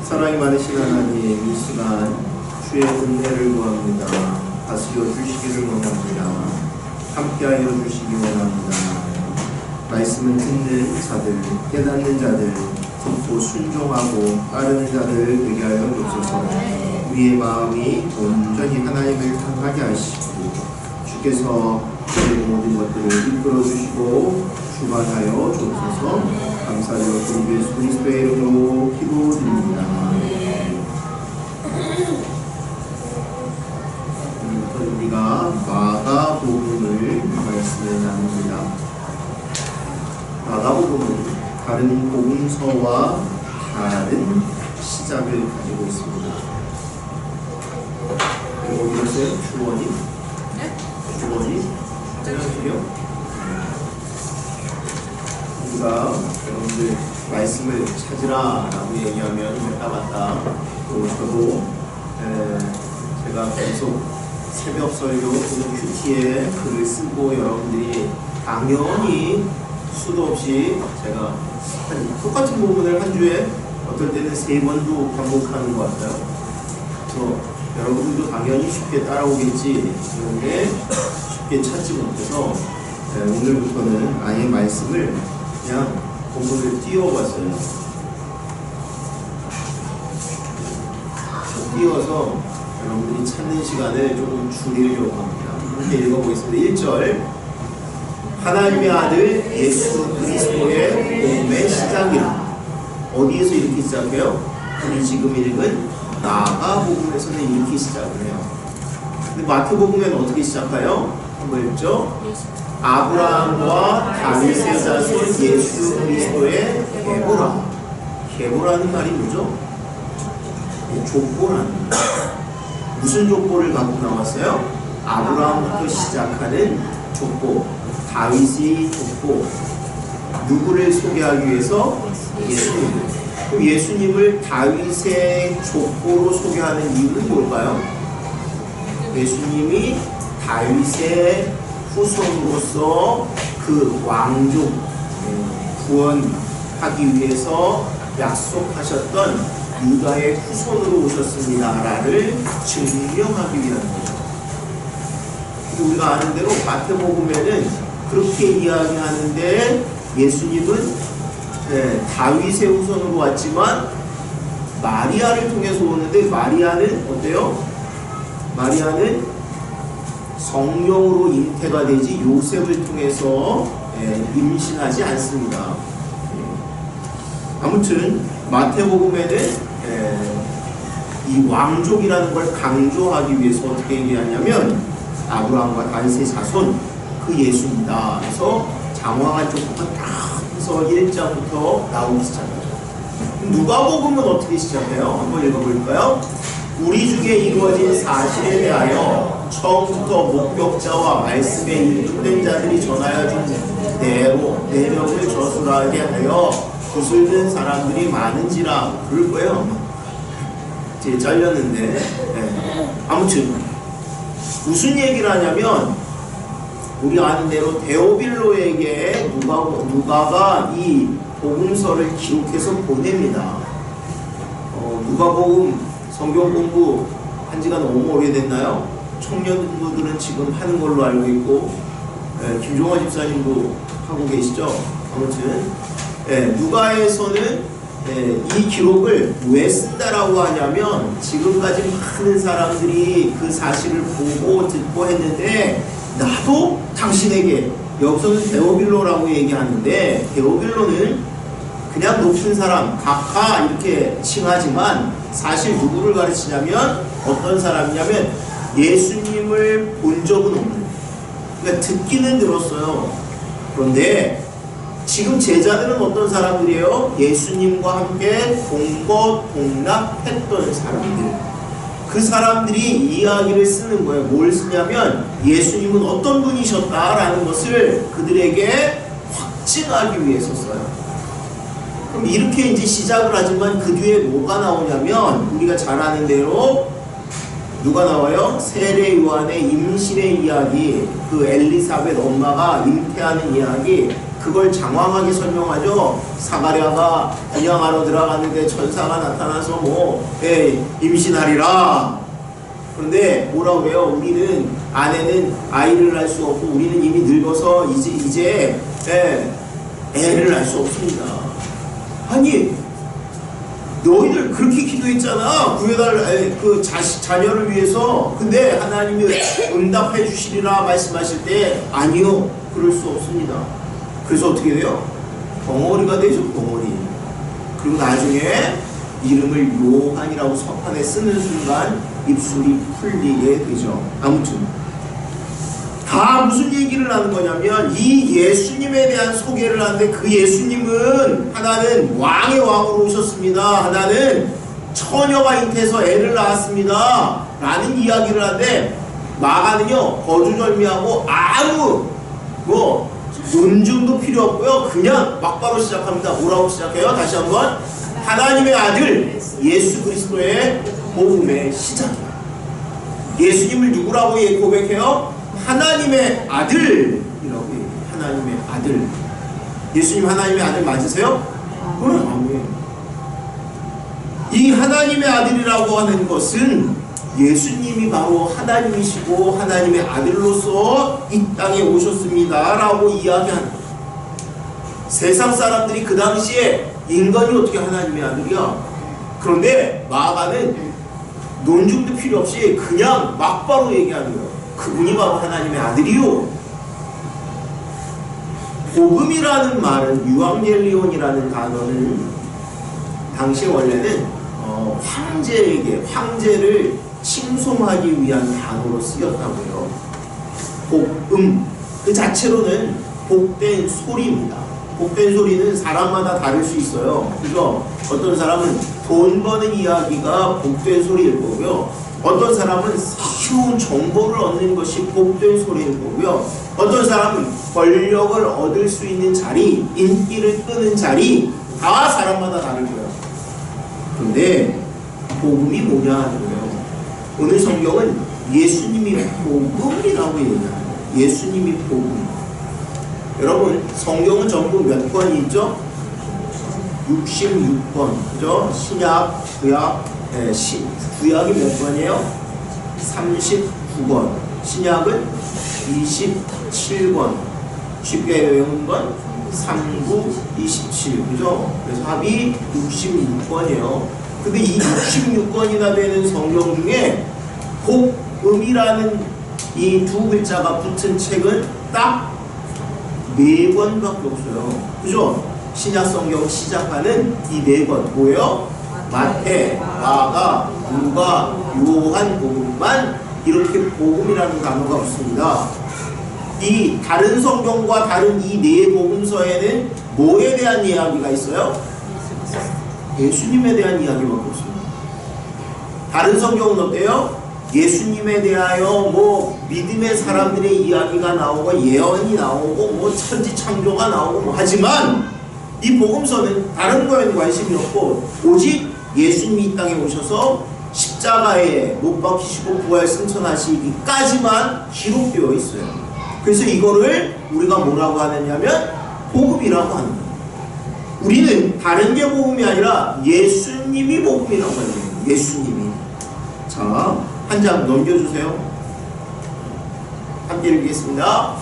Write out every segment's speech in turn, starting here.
사랑이 많으신 하나님, 이 시간 주의 은혜를 구합니다. 다스려 주시기를 원합니다. 함께하여 주시기 원합니다. 말씀을 듣는 자들, 깨닫는 자들, 듣고 순종하고 따르는 자들 되게 하여 주옵소서. 우리의 마음이 온전히 하나님을 향하게 하시고 주께서 우리의 모든 것들을 이끌어 주시고 주관하여 주옵소서. 감사드려 우리 예수 그리스도의 이름으로 기도드립니다. 오늘부터 우리가 마가복음을 말씀을 나눕니다. 마가복음은 다른 복음서와 다른 시작을 가지고 있습니다. 어디 갔어요? 주원이? 네? 주원이? 안녕하세요. 우리가 여러분들 말씀을 찾으라 라고 얘기하면 맞다 저도 제가 계속 새벽 설교 또는 큐티에 글을 쓰고 여러분들이 당연히 수도 없이 제가 똑같은 부분을 한 주에 어떨 때는 3번도 반복하는 것 같아요. 그래서 여러분들도 당연히 쉽게 따라오겠지 그런데 쉽게 찾지 못해서 오늘부터는 아예 말씀을 그냥 본문을 띄워봤어요. 띄워서 여러분들이 찾는 시간을 조금 줄이려고 합니다. 이렇게 읽어보겠습니다. 1절 하나님의 아들 예수 그리스도의 복음의 시작이라. 어디에서 이렇게 시작해요? 우리 지금 읽은 마가복음에서는 이렇게 시작을 해요. 근데 마태복음에는 어떻게 시작해요? 한번 읽죠? 아브라함과 다윗의 자손 예수 그리스도의 계보라. 계보라는 말이 뭐죠? 족보라는 무슨 족보를 갖고 나왔어요? 아브라함부터 시작하는 족보, 다윗의 족보. 누구를 소개하기 위해서? 예수님. 그럼 예수님을 다윗의 족보로 소개하는 이유는 뭘까요? 예수님이 다윗의 후손으로서 그 왕족 구원하기 위해서 약속하셨던 유다의 후손으로 오셨습니다라를 증명하기 위한 거죠. 우리가 아는 대로 마태복음에는 그렇게 이야기하는데 예수님은 다윗의 후손으로 왔지만 마리아를 통해서 오는데 마리아는 어때요? 마리아는 성령으로 잉태가 되지 요셉을 통해서 임신하지 않습니다. 아무튼 마태복음에는 이 왕족이라는 걸 강조하기 위해서 어떻게 얘기하냐면 아브라함과 다윗의 자손 그 예수입니다. 그래서 장황한 족보가 딱 해서 1장부터 나오기 시작하죠. 누가복음은 어떻게 시작해요? 한번 읽어볼까요? 우리 중에 이루어진 사실에 대하여 처음부터 목격자와 말씀에 인도된 자들이 전하여 준 대로 내력을 저술하게 하여 구슬든 사람들이 많은지라. 그럴 거예요. 이제 잘렸는데 아무튼 무슨 얘기를 하냐면 우리 아는 대로 데오빌로에게 누가가 이 복음서를 기록해서 보냅니다. 누가복음 성경 공부 한 지가 너무 오래됐나요? 청년부들은 지금 하는 걸로 알고 있고 김종화 집사님도 하고 계시죠? 아무튼 누가에서는 이 기록을 왜 쓴다라고 하냐면 지금까지 많은 사람들이 그 사실을 보고 듣고 했는데 나도 당신에게 여기서는 데오빌로라고 얘기하는데 데오빌로는 그냥 높은 사람, 각하 이렇게 칭하지만 사실 누구를 가르치냐면 어떤 사람이냐면 예수님을 본 적은 없는, 그러니까 듣기는 들었어요. 그런데 지금 제자들은 어떤 사람들이에요? 예수님과 함께 동거동락했던 사람들. 그 사람들이 이야기를 쓰는 거예요. 뭘 쓰냐면 예수님은 어떤 분이셨다라는 것을 그들에게 확증하기 위해서 써요. 그럼 이렇게 이제 시작을 하지만 그 뒤에 뭐가 나오냐면 우리가 잘 아는 대로 누가 나와요? 세례 요한의 임신의 이야기, 그 엘리사벳 엄마가 잉태하는 이야기, 그걸 장황하게 설명하죠. 사가랴가 분양하러 들어갔는데 천사가 나타나서 임신하리라. 그런데 뭐라고 해요? 우리는 아내는 아이를 낳을 수 없고 우리는 이미 늙어서 이제 애를 낳을 수 없습니다. 아니 너희들 그렇게 기도했잖아. 구해달 자녀를 위해서. 근데 하나님이 응답해 주시리라 말씀하실 때 아니요, 그럴 수 없습니다. 그래서 어떻게 돼요? 덩어리가 되죠. 덩어리. 그리고 나중에 이름을 요한이라고 서판에 쓰는 순간 입술이 풀리게 되죠. 아무튼 다 무슨 얘기를 하는 거냐면 이 예수님에 대한 소개를 하는데, 그 예수님은 하나는 왕의 왕으로 오셨습니다. 하나는 처녀가 잉태해서 애를 낳았습니다 라는 이야기를 하는데, 마가는요 거두절미하고 아무 논증도 필요 없고요, 그냥 막바로 시작합니다. 뭐라고 시작해요? 다시 한번, 하나님의 아들 예수 그리스도의 복음의 시작이에요. 예수님을 누구라고 고백해요? 하나님의 아들이라고 해요. 하나님의 아들. 예수님 하나님의 아들 맞으세요? 아멘. 이 하나님의 아들이라고 하는 것은 예수님이 바로 하나님이시고 하나님의 아들로서 이 땅에 오셨습니다 라고 이야기하는 거예요. 세상 사람들이 그 당시에 인간이 어떻게 하나님의 아들이야? 그런데 마가는 논증도 필요 없이 그냥 막바로 얘기하는 거예요. 그분이 바로 하나님의 아들이요. 복음이라는 말은, 유앙겔리온이라는 단어는 당시 원래는 황제를 칭송하기 위한 단어로 쓰였다고요. 복음 그 자체로는 복된 소리입니다. 복된 소리는 사람마다 다를 수 있어요. 그죠? 어떤 사람은 돈 버는 이야기가 복된 소리일 거고요, 어떤 사람은 쉬운 정보를 얻는 것이 복된 소리일 거고요, 어떤 사람은 권력을 얻을 수 있는 자리, 인기를 끄는 자리, 다 사람마다 다를 거예요. 근데 복음이 뭐냐 하는 거예요. 오늘 성경은 예수님이 복음이라고 얘기해요. 예수님이 복음. 여러분, 성경은 전부 몇 권이 있죠? 66권. 그죠? 신약, 구약, 구약이 몇 권이에요? 39권. 신약은 27권. 쉽게 외우는 건 39, 27. 그죠? 그래서 합이 66권이에요. 근데 이 66권이나 되는 성경 중에 복음이라는 이 두 글자가 붙은 책은 딱 4권밖에 없어요. 그죠? 신약 성경 시작하는 이 4권 뭐예요? 마태, 마가, 누가, 요한 복음만 이렇게 복음이라는 단어가 없습니다. 이 다른 성경과 다른 이 4복음서에는 뭐에 대한 이야기가 있어요? 예수님에 대한 이야기밖에 없습니다. 다른 성경은 어때요? 예수님에 대하여 믿음의 사람들의 이야기가 나오고 예언이 나오고 천지창조가 나오고 하지만 이 복음서는 다른 거에는 관심이 없고 오직 예수님이 이 땅에 오셔서 십자가에 못 박히시고 부활 승천하시기까지만 기록되어 있어요. 그래서 이거를 우리가 뭐라고 하느냐면 복음이라고 하는 거예요. 우리는 다른 게 복음이 아니라 예수님이 복음이라고 하는 거예요. 예수님이. 자, 한 장 넘겨주세요. 함께 읽겠습니다.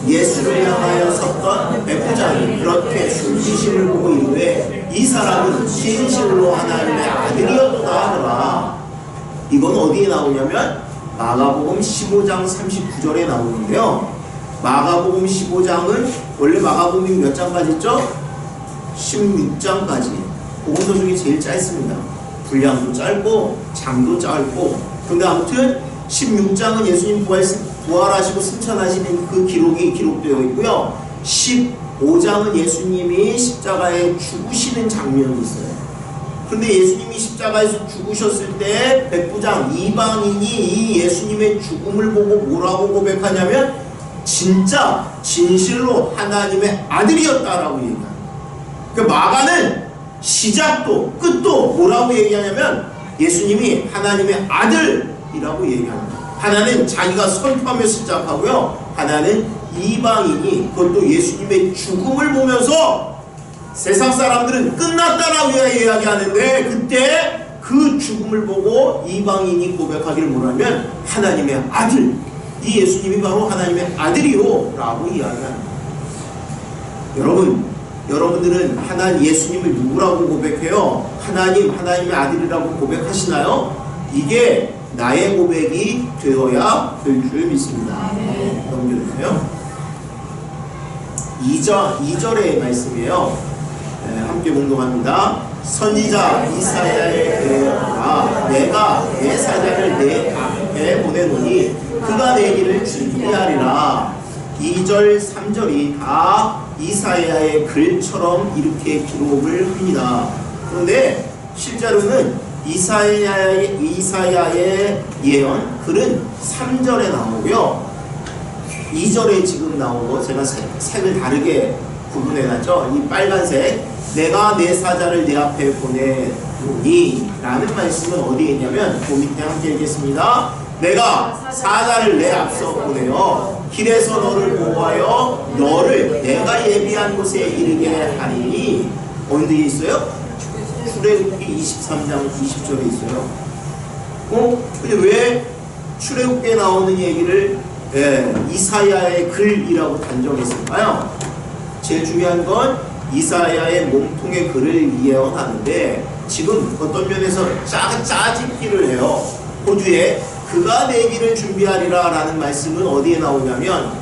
예수를 향하여 섰던 백부장이 그렇게 숨기심을 보고 이르되 이 사람은 진실로 하나님의 아들이었다 하더라. 이건 어디에 나오냐면 마가복음 15장 39절에 나오는데요. 마가복음 15장은 원래 마가복음이 몇 장까지 있죠? 16장까지. 복음서 중에 제일 짧습니다. 분량도 짧고 장도 짧고. 근데 아무튼 16장은 예수님 부활하시고 승천하시는 그 기록이 기록되어 있고요. 15장은 예수님이 십자가에 죽으시는 장면이 있어요. 근데 예수님이 십자가에서 죽으셨을 때 백부장 이방인이 이 예수님의 죽음을 보고 뭐라고 고백하냐면 진짜 진실로 하나님의 아들이었다라고 얘기합니다. 그러니까 마가는 시작도 끝도 뭐라고 얘기하냐면 예수님이 하나님의 아들이라고 얘기합니다. 하나는 자기가 선포하며 시작하고요, 하나는 이방인이 그것도 예수님의 죽음을 보면서 세상 사람들은 끝났다라고 이야기하는데 그때 그 죽음을 보고 이방인이 고백하기를 뭐라면 하나님의 아들, 이 예수님이 바로 하나님의 아들이요 라고 이야기합니다. 여러분들은 예수님을 누구라고 고백해요? 하나님의 아들이라고 고백하시나요? 이게 나의 고백이 되어야 될 줄 믿습니다. 넘겨주세요. 2절의 말씀이에요. 함께 공동합니다. 선지자 이사야의 예언아 내가 내 사자를 내 앞에 보내노니 그가 내 길을 준비하리라. 2절 3절이 다 이사야의 글처럼 이렇게 기록을 합니다. 그런데 실제로는 이사야의 예언 글은 3절에 나오고요. 2절에 지금 나온 거 제가 색을 다르게 구분해놨죠. 이 빨간색 내가 내 사자를 내 앞에 보내노니 라는 말씀은 어디에 있냐면 그 밑에 함께 읽겠습니다. 내가 사자를 내 앞서 보내어 길에서 너를 보호하여 너를 내가 예비한 곳에 이르게 하리니. 어디에 있어요? 출애굽기 23장 20절에 있어요. 근데 왜 출애굽기에 나오는 얘기를 이사야의 글이라고 단정했을까요? 제일 중요한 건 이사야의 몸통의 글을 예언하는데 지금 어떤 면에서 짜집기를 해요. 호주에 그가 내 길을 준비하리라 라는 말씀은 어디에 나오냐면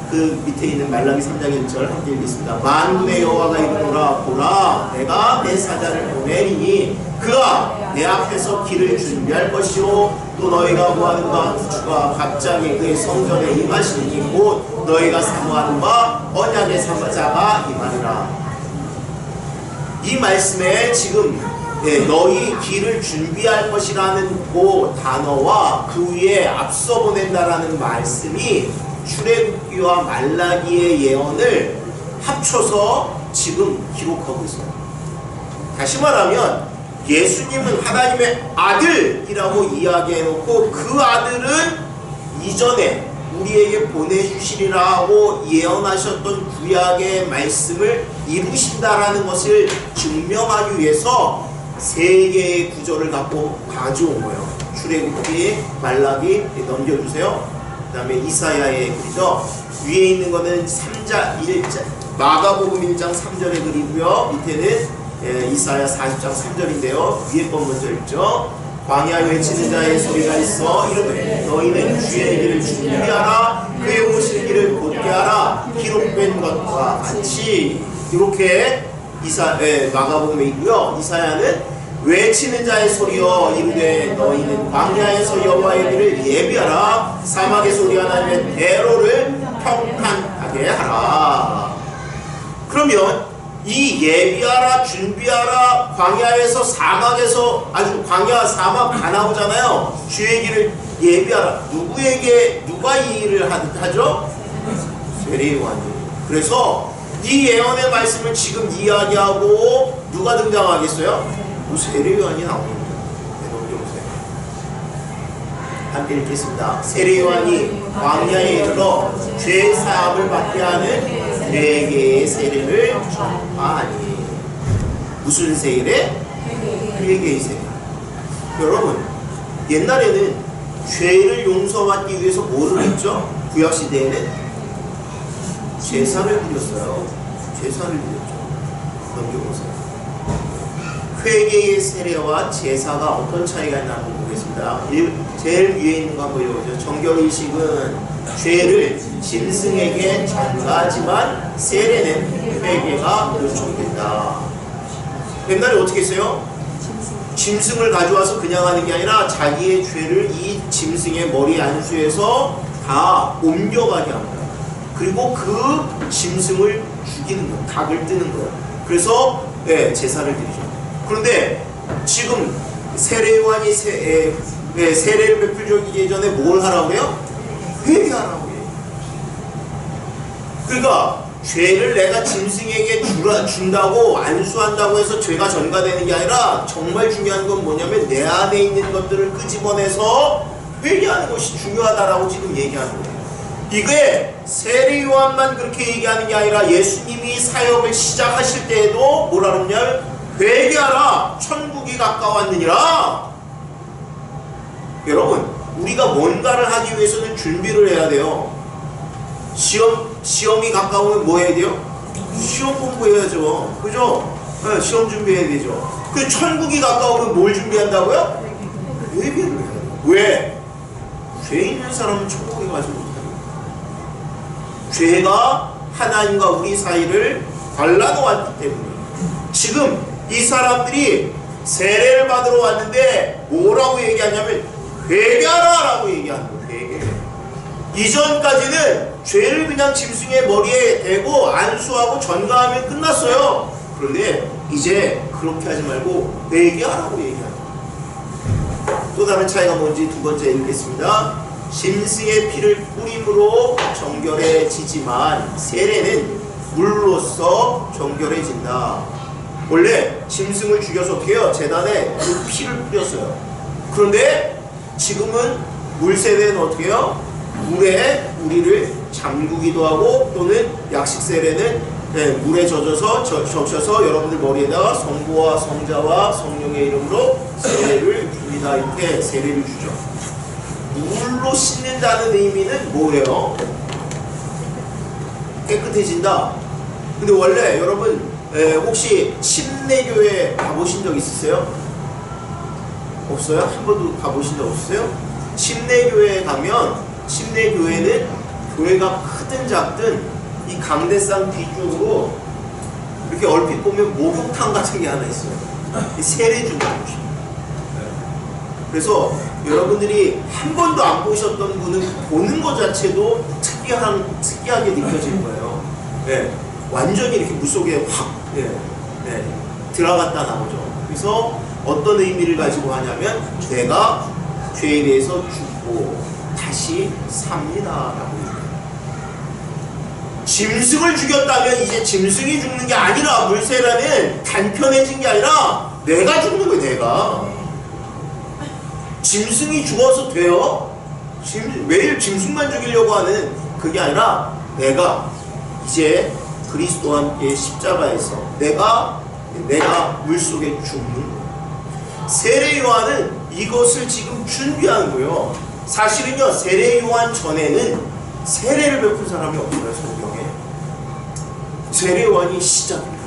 그 밑에 있는 말라기 3장 1절 함께 읽겠습니다. 만군의 여호와가 이르노라 보라 내가 내 사자를 보내리니 그가 내 앞에서 길을 준비할 것이요 또 너희가 구하는 바 주가 갑자기 그의 성전에 임하시니 곧 너희가 사모하는 바 언약의 사자가 임하리라. 이 말씀에 지금 너희 길을 준비할 것이라는 그 단어와 그 위에 앞서 보낸다라는 말씀이 출애굽기와 말라기의 예언을 합쳐서 지금 기록하고 있어요. 다시 말하면 예수님은 하나님의 아들이라고 이야기해놓고 그 아들은 이전에 우리에게 보내주시리라고 예언하셨던 구약의 말씀을 이루신다라는 것을 증명하기 위해서 세 개의 구절을 갖고 가져온 거예요. 출애굽기, 말라기 넘겨주세요. 그 다음에 이사야의 글이죠. 위에 있는 거는 마가복음 1장 3절의 글이고요. 밑에는 이사야 40장 3절인데요. 위에 건 먼저 읽죠. 광야에 외치는 자의 소리가 있어 이르되 너희는 주의 길을 준비하라 그의 오실 길을 곧게 하라 기록된 것과 같이 이렇게 마가복음에 있고요. 이사야는 외치는 자의 소리여 이르되 너희는 광야에서 여호와의 길을 예비하라 사막에서 우리 하나님의 대로를 평탄하게 하라. 그러면 이 예비하라 준비하라 광야에서 사막에서 아주 광야 사막 다 나오잖아요. 주의 길을 예비하라. 누가 이 일을 하죠? 세례요한이. 그래서 이 예언의 말씀을 지금 이야기하고 누가 등장하겠어요? 세례요한이 나옵니다. 넘겨보세요. 함께 읽겠습니다. 세례요한이 광야에 이르러 죄 사함을 받게 하는 네 개의 세례를 전파하니. 무슨 세례? 네 개의 세례. 여러분 옛날에는 죄를 용서받기 위해서 뭐를 했죠? 구약시대에는 제사를 드렸어요. 제사를 드렸죠. 넘겨보세요. 회개의 세례와 제사가 어떤 차이가 있나 한번 보겠습니다. 제일 위에 있는 거 한번 읽어보죠. 정결의식은 죄를 짐승에게 전가하지만 세례는 회개가 요청된다. 옛날에 어떻게 했어요? 짐승을 가져와서 그냥 하는 게 아니라 자기의 죄를 이 짐승의 머리 안수에서 다 옮겨가게 합니다. 그리고 그 짐승을 죽이는 거예요. 닭을 뜨는 거예요. 그래서 제사를 드리죠. 그런데 지금 세례요한이 세례를 베풀기 전에 뭘 하라고 해요? 회개하라고 해요. 그러니까 죄를 내가 짐승에게 준다고 안수한다고 해서 죄가 전가되는 게 아니라 정말 중요한 건 뭐냐면 내 안에 있는 것들을 끄집어내서 회개하는 것이 중요하다라고 지금 얘기하는 거예요. 이게 세례 요한만 그렇게 얘기하는 게 아니라 예수님이 사역을 시작하실 때에도 뭐라 그러냐면 회개하라 천국이 가까웠느니라. 여러분, 우리가 뭔가를 하기 위해서는 준비를 해야 돼요. 시험이 가까우면 뭐 해야 돼요? 시험 공부해야죠. 그죠? 네, 시험 준비해야 되죠. 그 천국이 가까우면 뭘 준비한다고요? 회개를 해야 돼요. 왜? 죄 있는 사람은 천국에 가지 못해요. 죄가 하나님과 우리 사이를 갈라놓았기 때문에. 지금 이 사람들이 세례를 받으러 왔는데 뭐라고 얘기하냐면 회개하라 라고 얘기하는 거예요. 회개. 이전까지는 죄를 그냥 짐승의 머리에 대고 안수하고 전가하면 끝났어요. 그런데 이제 그렇게 하지 말고 회개하라고 얘기하는 거예요. 또 다른 차이가 뭔지 두 번째 읽겠습니다. 짐승의 피를 뿌림으로 정결해지지만 세례는 물로써 정결해진다. 원래 짐승을 죽여서 어떻게 해요? 재단에 그 피를 뿌렸어요. 그런데 지금은 물세례는 어떻게 해요? 물에 우리를 잠그기도 하고 또는 약식 세례는 물에 적셔서 여러분들 머리에다가 성부와 성자와 성령의 이름으로 세례를 줍니다. 이렇게 세례를 주죠. 물로 씻는다는 의미는 뭐예요? 깨끗해진다. 근데 원래 여러분 혹시 침례교회 가보신 적 있으세요? 없어요? 한 번도 가보신 적 없으세요? 침례교회에 가면 침례교회는 교회가 크든 작든 이 강대상 뒤쪽으로 이렇게 얼핏 보면 목욕탕 같은 게 하나 있어요. 세례 주는 곳이에요. 그래서 여러분들이 한 번도 안 보셨던 분은 보는 것 자체도 특이하게 느껴질 거예요. 네, 완전히 이렇게 물속에 확 들어갔다 나오죠. 그래서 어떤 의미를 가지고 하냐면 내가 죄에 대해서 죽고 다시 삽니다 라고 얘기해요. 짐승을 죽였다면 이제 짐승이 죽는 게 아니라 물세례는 단편해진 게 아니라 내가 죽는 거예요. 내가 짐승이 죽어서 돼요? 매일 짐승만 죽이려고 하는 그게 아니라 내가 이제 그리스도와 함께 십자가에서 내가 물속에 죽는 거예요. 세례 요한은 이것을 지금 준비하는 거예요. 사실은요, 세례 요한 전에는 세례를 베푼 사람이 없어요. 성경에. 세례 요한이 시작입니다.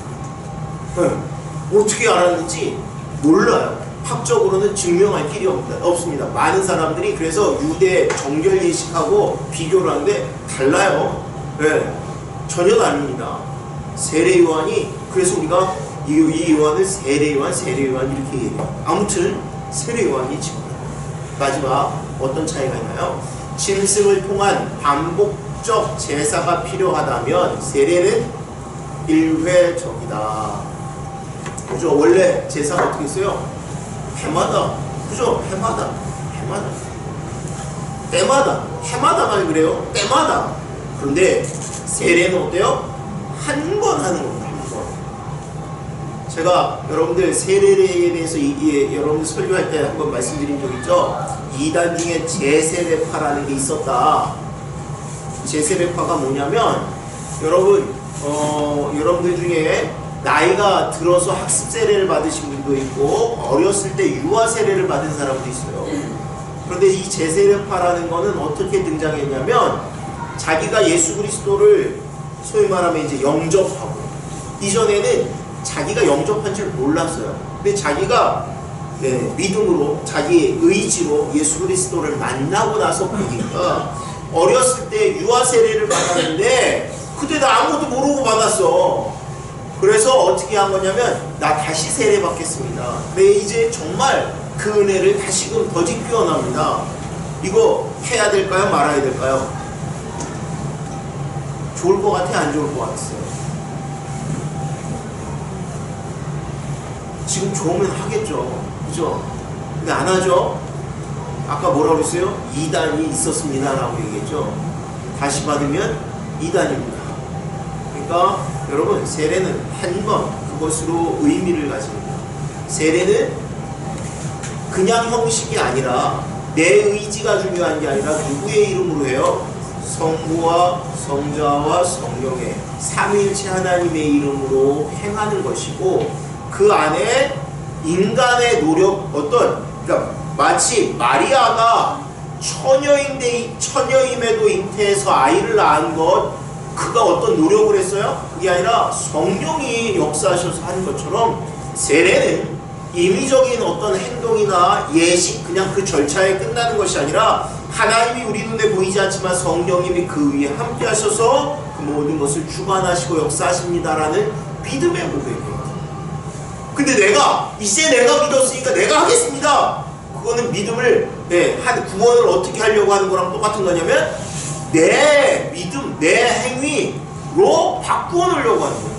어떻게 알았는지 몰라요. 학적으로는 증명할 길이 없습니다. 많은 사람들이 그래서 유대 정결 예식하고 비교를 하는데 달라요. 전혀 다릅니다. 세례 요한이, 그래서 우리가 이 요한을 세례 요한 이렇게 얘기해요. 아무튼 세례 요한이 지금 마지막 어떤 차이가 있나요? 짐승을 통한 반복적 제사가 필요하다면 세례는 일회적이다. 그죠? 원래 제사가 어떻게 했어요? 해마다. 그죠? 해마다만 그래요. 때마다. 그런데 세례는 어때요? 한 번 하는 겁니다. 한 번. 제가 여러분들 세례에 대해서 여러분들 설교할 때 한번 말씀드린 적 있죠? 2단 중에 제세례파라는 게 있었다. 제세례파가 뭐냐면 여러분들 중에 나이가 들어서 학습 세례를 받으신 분도 있고 어렸을 때 유아 세례를 받은 사람도 있어요. 그런데 이 제세례파라는 거는 어떻게 등장했냐면 자기가 예수 그리스도를 소위 말하면 이제 영접하고, 이전에는 자기가 영접한 줄 몰랐어요. 근데 자기가 믿음으로 자기 의지로 예수 그리스도를 만나고 나서 보니까 어렸을 때 유아 세례를 받았는데 그때도 아무것도 모르고 받았어. 그래서 어떻게 한 거냐면 나 다시 세례 받겠습니다. 근데 이제 정말 그 은혜를 다시금 더직 표현합니다. 이거 해야 될까요? 말아야 될까요? 좋을 것 같아? 안 좋을 것 같았어요? 지금 좋으면 하겠죠. 그죠? 근데 안 하죠? 아까 뭐라고 했어요? 2단이 있었습니다 라고 얘기했죠. 다시 받으면 2단입니다. 그러니까 여러분, 세례는 한 번 그것으로 의미를 가집니다. 세례는 그냥 형식이 아니라 내 의지가 중요한 게 아니라 누구의 이름으로 해요? 성부와 성자와 성령의 삼위일체 하나님의 이름으로 행하는 것이고, 그 안에 인간의 노력, 그러니까 마치 마리아가 처녀임에도 잉태해서 아이를 낳은 것, 그가 어떤 노력을 했어요? 그게 아니라 성령이 역사하셔서 하는 것처럼, 세례는 임의적인 어떤 행동이나 예식, 그냥 그 절차에 끝나는 것이 아니라 하나님이 우리 눈에 보이지 않지만 성령님이 그 위에 함께 하셔서 그 모든 것을 주관하시고 역사하십니다라는 믿음의 고백이에요. 근데 이제 내가 믿었으니까 내가 하겠습니다. 그거는 믿음을, 구원을 어떻게 하려고 하는 거랑 똑같은 거냐면, 내 믿음, 내 행위로 바꾸어 놓으려고 하는 거예요.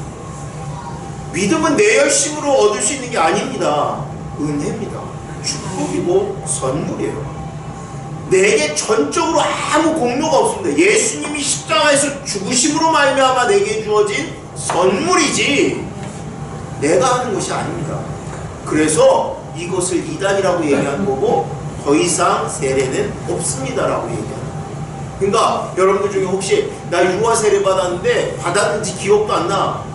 믿음은 내 열심으로 얻을 수 있는 게 아닙니다. 은혜입니다. 축복이고 선물이에요. 내게 전적으로 아무 공로가 없습니다. 예수님이 십자가에서 죽으심으로 말미암아 내게 주어진 선물이지 내가 하는 것이 아닙니다. 그래서 이것을 이단이라고 얘기하는 거고, 더 이상 세례는 없습니다라고 얘기하는 거예요. 그러니까 여러분들 중에 혹시 나 유아 세례 받았는데 받았는지 기억도 안 나.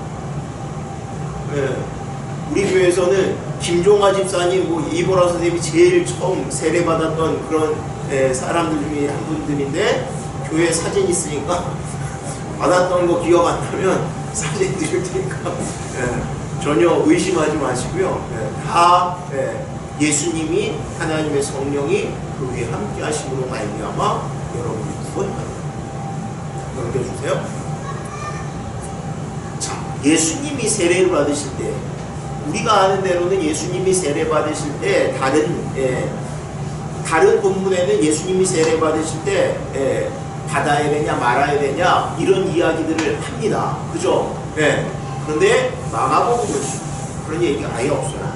우리 교회에서는 김종아 집사님, 이보라 선생님이 제일 처음 세례 받았던 그런 사람들 중에 한 분들인데, 교회 사진 있으니까 받았던 거 기억 안 나면 사진 드릴 테니까 전혀 의심하지 마시고요. 다 예수님이, 하나님의 성령이 그 위에 함께 하심으로 말미암아 여러분이 구원받습니다. 넘겨주세요. 자, 예수님이 세례를 받으실 때, 우리가 아는 대로는 예수님이 세례 받으실 때 다른 본문에는 예수님이 세례 받으실 때 받아야 되냐 말아야 되냐 이런 이야기들을 합니다. 그죠? 그런데 마가복음은 그런 얘기가 아예 없어요.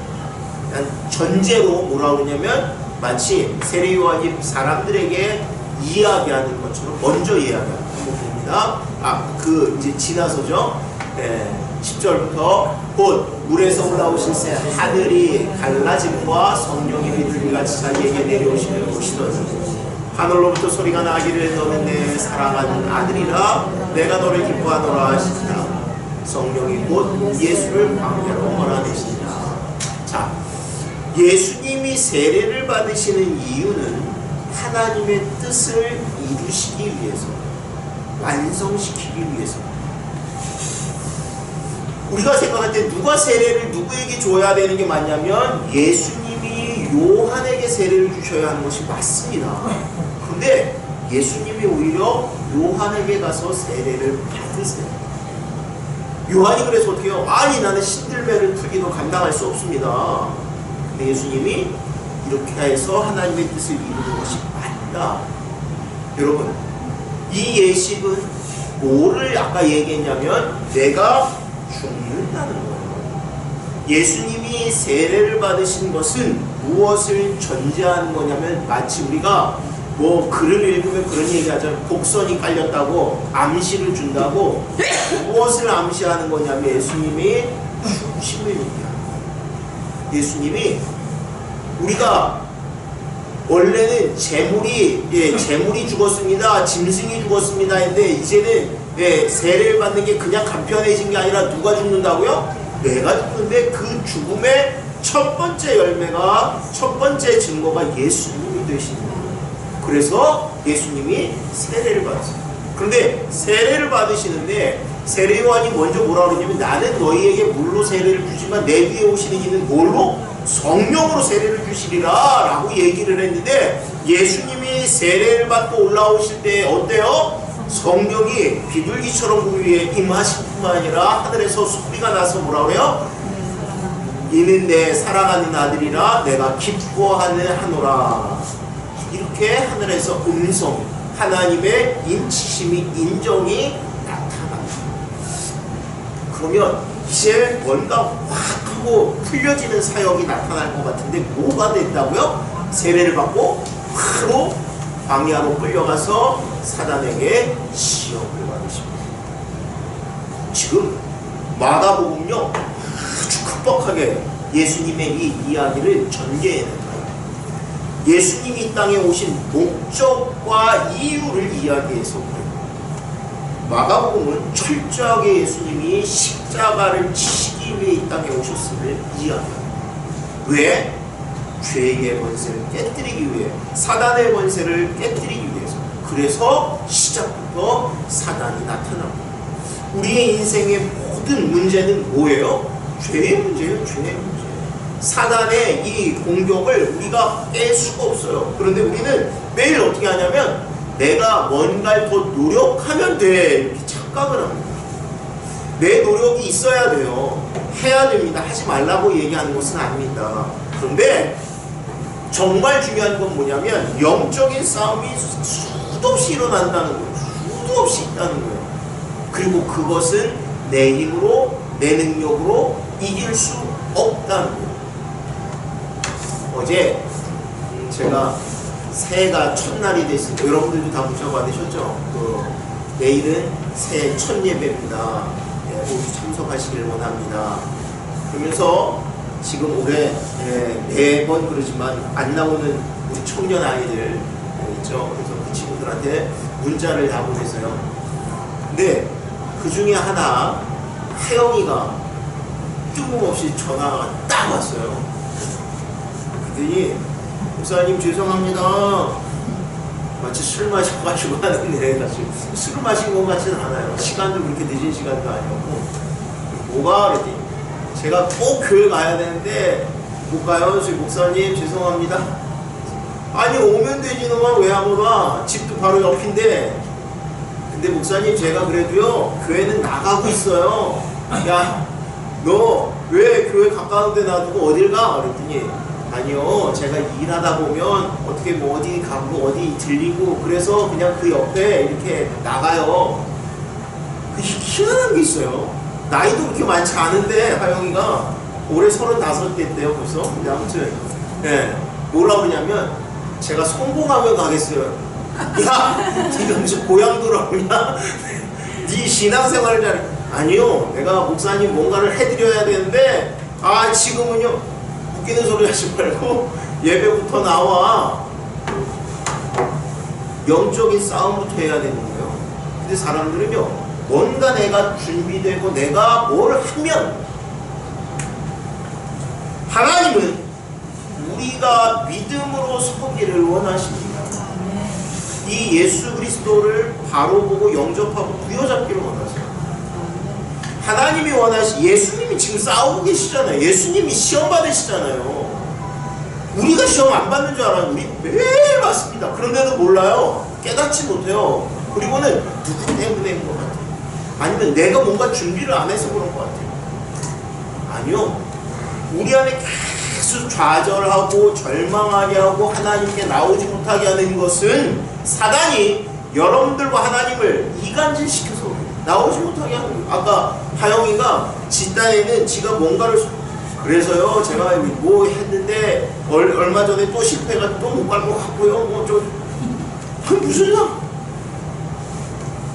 그냥 전제로 뭐라 그러냐면, 마치 세례 요한이 사람들에게 이야기하는 것처럼 먼저 이야기하는 겁니다. 이제 지나서죠. 10절부터 곧 물에서 올라오실 새 하늘이 갈라짐과 성령이 비둘기같이 자기에게 내려오시는 보시더니, 하늘로부터 소리가 나기를 너는 내 사랑하는 아들이라 내가 너를 기뻐하노라 하시니라. 성령이 곧 예수를 광야로 몰아내시니라. 자, 예수님이 세례를 받으시는 이유는 하나님의 뜻을 이루시기 위해서, 완성시키기 위해서. 우리가 생각할 때 누가 세례를 누구에게 줘야 되는 게 맞냐면, 예수님이 요한에게 세례를 주셔야 하는 것이 맞습니다. 그런데 예수님이 오히려 요한에게 가서 세례를 받으세요. 요한이 그래서 어떻게 해요? 아니, 나는 신들매를 풀기도 감당할 수 없습니다. 근데 예수님이 이렇게 해서 하나님의 뜻을 이루는 것이 맞다. 여러분, 이 예식은 뭐를 아까 얘기했냐면, 내가 죽는다는 거예요. 예수님이 세례를 받으신 것은 무엇을 전제하는 거냐면, 마치 우리가 글을 읽으면 그런 얘기 하잖아요. 복선이 깔렸다고, 암시를 준다고. 무엇을 암시하는 거냐면, 예수님이 죽으심을 얘기하는 거예요. 예수님이, 우리가 원래는 재물이 죽었습니다, 짐승이 죽었습니다 했는데, 이제는 세례를 받는 게 그냥 간편해진 게 아니라 누가 죽는다고요? 내가 죽는데, 그 죽음의 첫 번째 열매가, 첫 번째 증거가 예수님이 되시는 거예요. 그래서 예수님이 세례를 받으세요. 그런데 세례를 받으시는데, 세례 요한이 먼저 뭐라 그러냐면, 나는 너희에게 물로 세례를 주지만 내 뒤에 오시는 이는 뭘로? 성령으로 세례를 주시리라 라고 얘기를 했는데, 예수님이 세례를 받고 올라오실 때 어때요? 성령이 비둘기처럼 그 위에 임하실 뿐만 아니라 하늘에서 소리가 나서 뭐라 그래요? 이는 내 사랑하는 아들이라 내가 기뻐하는 하노라. 이렇게 하늘에서 음성, 하나님의 인치심이, 인정이 나타납니다. 그러면 이제 뭔가 확 하고 풀려지는 사역이 나타날 것 같은데, 뭐가 됐다고요? 세례를 받고 바로 광야로 끌려가서 사단에게 시험을 받으십니다. 지금 마가복음요, 아주 급박하게 예수님의 이 이야기를 전개해낸 거예요. 예수님이 이 땅에 오신 목적과 이유를 이야기해서 그래요. 마가복음은 철저하게 예수님이 십자가를 지시기 위해 이 땅에 오셨음을 이야기합니다. 왜? 죄의 권세를 깨뜨리기 위해, 사단의 권세를 깨뜨리기 위해서. 그래서 시작부터 사단이 나타납니다. 우리의 인생의 모든 문제는 뭐예요? 죄의 문제예요. 죄의 문제. 사단의 이 공격을 우리가 깰 수가 없어요. 그런데 우리는 매일 어떻게 하냐면 내가 뭔가를 더 노력하면 돼 이렇게 착각을 합니다. 내 노력이 있어야 돼요. 해야 됩니다. 하지 말라고 얘기하는 것은 아닙니다. 그런데 정말 중요한 건 뭐냐면 영적인 싸움이 수도 없이 일어난다는 거예요. 수도 없이 있다는 거예요. 그리고 그것은 내 힘으로, 내 능력으로 이길 수 없다는 거예요. 어제 제가 새해가 첫날이 됐습니다. 여러분들도 다 문자 받으셨죠? 내일은 새해 첫 예배입니다. 네, 모두 참석하시길 원합니다. 그러면서 지금 올해 매번 그러지만 안 나오는 우리 청년 아이들 있죠? 그래서 그 친구들한테 문자를 다 보냈어요. 근데 그 중에 하나 하영이가 뜬금없이 전화가 딱 왔어요. 그랬더니 목사님 죄송합니다. 마치 술 마셔가지고 하는데 사실 술 마신 것 같지는 않아요. 시간도 그렇게 늦은 시간도 아니었고. 뭐가? 그랬더니 제가 꼭 교회 가야 되는데 못 가요. 저희 목사님 죄송합니다. 아니 오면 되지 너만 왜 안 오나? 집도 바로 옆인데. 근데 목사님 제가 그래도요 교회는 나가고 있어요. 야 너 왜 교회 가까운 데 놔두고 어딜 가? 그랬더니 아니요 제가 일하다 보면 어떻게 뭐 어디 가고 어디 들리고 그래서 그냥 그 옆에 이렇게 나가요. 그 희한한 게 있어요. 나이도 그렇게 많지 않은데 하영이가 올해 35대 때요 벌써. 근데 아무튼 네, 뭐라고 그러냐면 제가 성공하면 가겠어요. 야 네가 무슨 고향 돌아오냐? 네 신앙생활을 잘해. 아니요 내가 목사님 뭔가를 해드려야 되는데 지금은요 웃기는 소리 하지 말고 예배부터 나와. 영적인 싸움부터 해야 되는 거예요. 근데 사람들은요 뭔가 내가 준비되고 내가 뭘 하면, 하나님은 우리가 믿음으로 서기를 원하십니다. 이 예수 그리스도를 바로 보고 영접하고 부여잡기를 원하세요. 하나님이 예수님이 지금 싸우고 계시잖아요. 예수님이 시험 받으시잖아요. 우리가 시험 안 받는 줄 알아요. 우리 매일 받습니다. 그런데도 몰라요. 깨닫지 못해요. 그리고는 누구 때문에인 것 같아요. 아니면 내가 뭔가 준비를 안 해서 그런 것 같아요. 아니요. 우리 안에 계속 좌절하고 절망하게 하고 하나님께 나오지 못하게 하는 것은 사단이 여러분들과 하나님을 이간질시켜서 나오지 못하게 하는 거예요. 아까 하영이가 지 딴에는 지가 뭔가를 그래서요 제가 뭐 했는데 얼마 전에 또 실패가 또 못 갈 것 같고요 무슨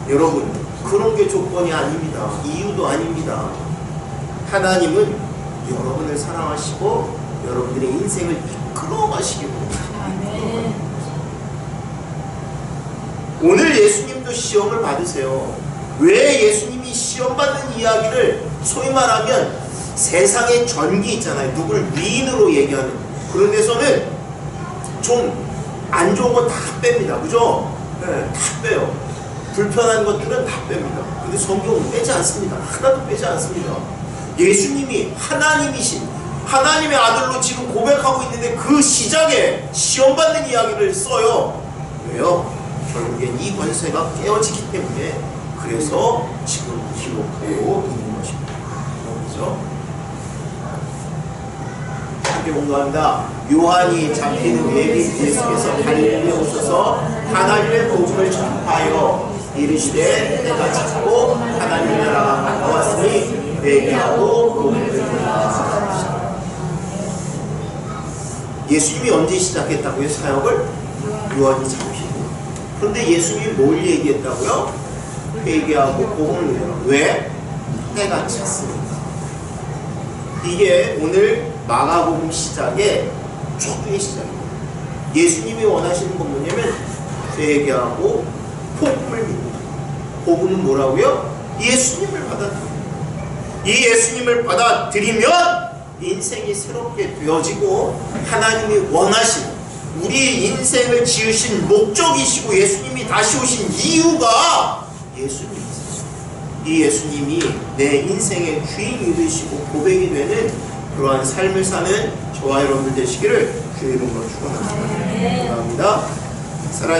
여러분 그런 게 조건이 아닙니다. 이유도 아닙니다. 하나님은 여러분을 사랑하시고 여러분들의 인생을 이끌어 가시기 원합니다. 오늘 예수님도 시험을 받으세요. 왜 예수님이 시험 받는 이야기를 소위 말하면 세상의 전기 있잖아요. 누굴 위인으로 얘기하는 그런 데서는 좀 안 좋은 건 다 뺍니다. 그죠? 네, 다 빼요. 불편한 것들은 다 뺍니다. 근데 성경은 빼지 않습니다. 하나도 빼지 않습니다. 예수님이 하나님이신 하나님의 아들로 지금 고백하고 있는데 그 시작에 시험받는 이야기를 써요. 왜요? 결국엔 이 권세가 깨어지기 때문에 그래서 지금 기록하고 있는 것입니다. 그렇죠? 함께 공부합니다. 요한이 잡히는 예비 예수께서 갈릴리에 오셔서 하나님의 복음을 전파하여 이르시되 내가 찾고 하나님의 나라가 가까웠으니 회개하고 복음을 전하라. 예수님이 언제 시작했다고요? 사역을? 요한이 잡히고. 그런데 예수님이 뭘 얘기했다고요? 회개하고 복음을 전하라. 왜? 때가 찼으니까. 이게 오늘 마가복음 시작의 초기의 시작입니다. 예수님이 원하시는 건 뭐냐면 회개하고 복음을 믿는 거예요. 복음은 뭐라고요? 예수님을 받아들이는. 이 예수님을 받아들이면 인생이 새롭게 되어지고 하나님이 원하신 우리 인생을 지으신 목적이시고 예수님이 다시 오신 이유가 예수님이세요. 이 예수님이 내 인생의 주인이 되시고 고백이 되는 그러한 삶을 사는 저와 여러분들 되시기를 주의 이름으로 축원합니다. 감사합니다. 사랑해